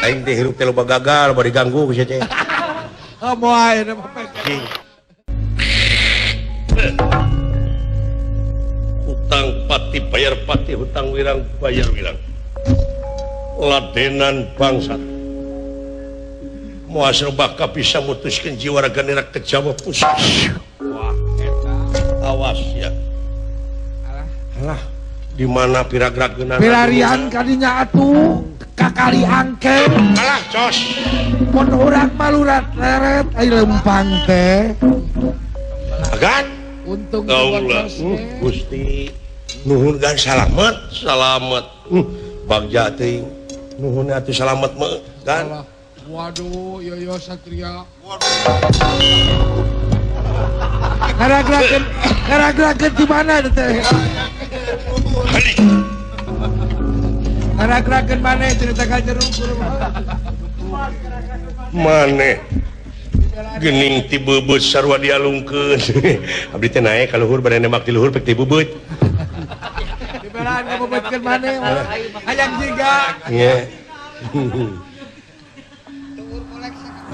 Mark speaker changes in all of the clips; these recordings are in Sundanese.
Speaker 1: Aing teh hirup teh loba gagal, loba diganggu ku sia teh.
Speaker 2: Moal aya mah pek.
Speaker 1: Hutang pati bayar pati, hutang wirang bayar wirang. Ladenan bangsat. Moal baka bisa mutuskeun jiwa raganira ke Jawa Pusat.
Speaker 2: Wah, eta.
Speaker 1: Awas ya. Alah, di mana piragrageunan?
Speaker 2: Pilarian kadinya atuh. Kakali angke
Speaker 1: alah cos
Speaker 2: pun urang malurat leret ai lempang teh
Speaker 1: agan
Speaker 2: untung
Speaker 1: kaulah Gusti nuhun gan salamet bagja teuing nuhun atuh salamet meuh gan
Speaker 2: waduh yoyo satria ngaragrakeun di mana teh ngaragrakeun maneh cerita ka jeruk
Speaker 1: maneh geuning ti beubeut sarua dialungkeun abdi teh naek ka luhur bade nembak di luhur pek ti beubeut
Speaker 2: dibelaan ka beubeutkeun maneh hayang jiga
Speaker 1: nya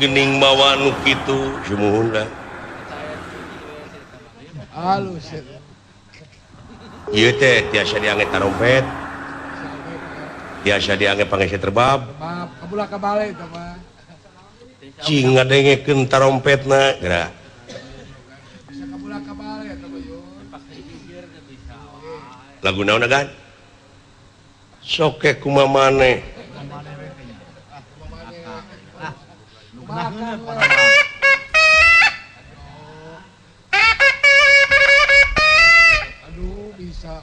Speaker 1: geuning mawa nu kitu sumuhun da
Speaker 2: halus
Speaker 1: ieu teh tiasa diangge tarompet biasa diangge pangese terbab
Speaker 2: maaf kabula ka bale eta mah
Speaker 1: cing ngadengekeun tarompetna geura
Speaker 2: bisa kabula ka bale eta mah yo
Speaker 1: lagu naon agan soke kumaha maneh
Speaker 2: aduh bisa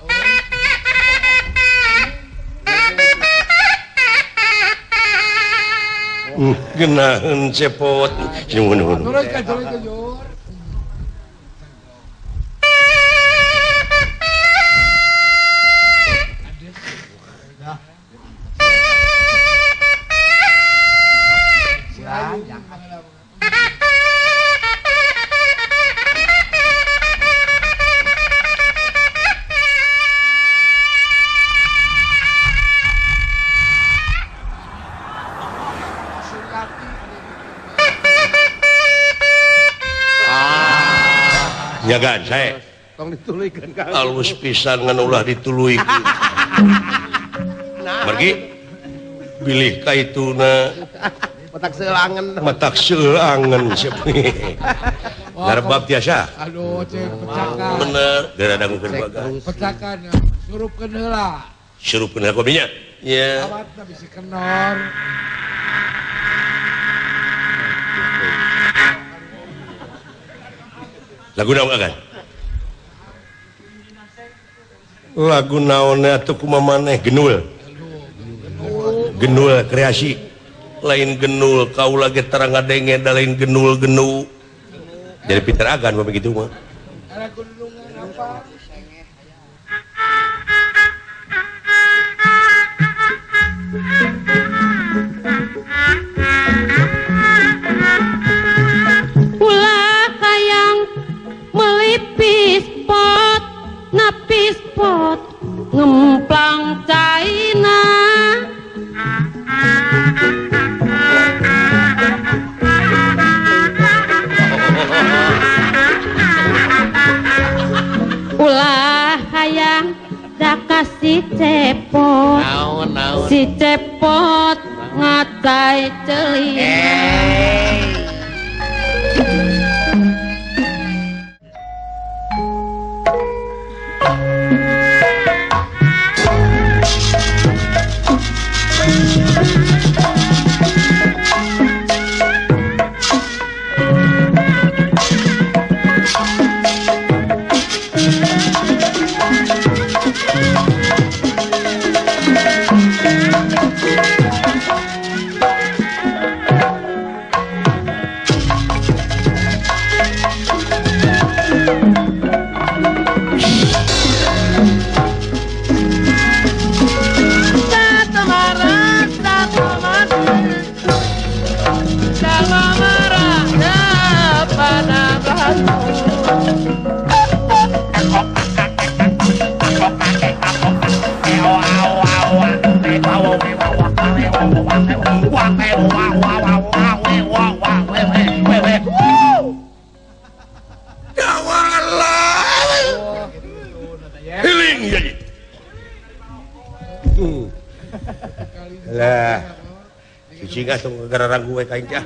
Speaker 1: geunaheun cepot nuhun
Speaker 2: turun ka jor
Speaker 1: ya kan saya
Speaker 2: tong dituluykeun ka
Speaker 1: alus pisan ngan ulah dituluykeun pergi bilih ka ituna matak seulangan ngarbab tiasa
Speaker 2: aduh cek pecakan
Speaker 1: bener gara dangukeun bagas
Speaker 2: pecakan surupkeun heula
Speaker 1: surupkeun heula kopinya ya
Speaker 2: awatna bisi kenor
Speaker 1: lagu naon agan lagu naonnya atuh kumaha maneh genul kreasi lain genul kaula ge tara ngadenge da lain genul jadi pinter agan mah begitu mah
Speaker 2: ada gunungan apa
Speaker 3: ulah kayang melipis pot napis pot ngemplang caina ulah hayang daka si cepot si cepot ngacai celing
Speaker 1: Healing jadi. Lah. Cicing atuh gararang gue ka aing teh.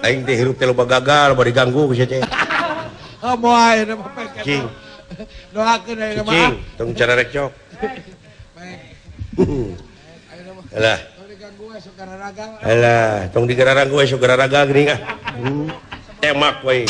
Speaker 1: Aing teh hirup teh loba gagal, bari ganggu ku teh.
Speaker 2: Moal ayeuna mah pek.
Speaker 1: Cing.
Speaker 2: Doakeun ayeuna mah.
Speaker 1: Cicing, tong cara rek cok. Alah.
Speaker 2: Diganggu we sok gararaga.
Speaker 1: Alah, tong digararang gue sok gararaga geuning ah. Emak we.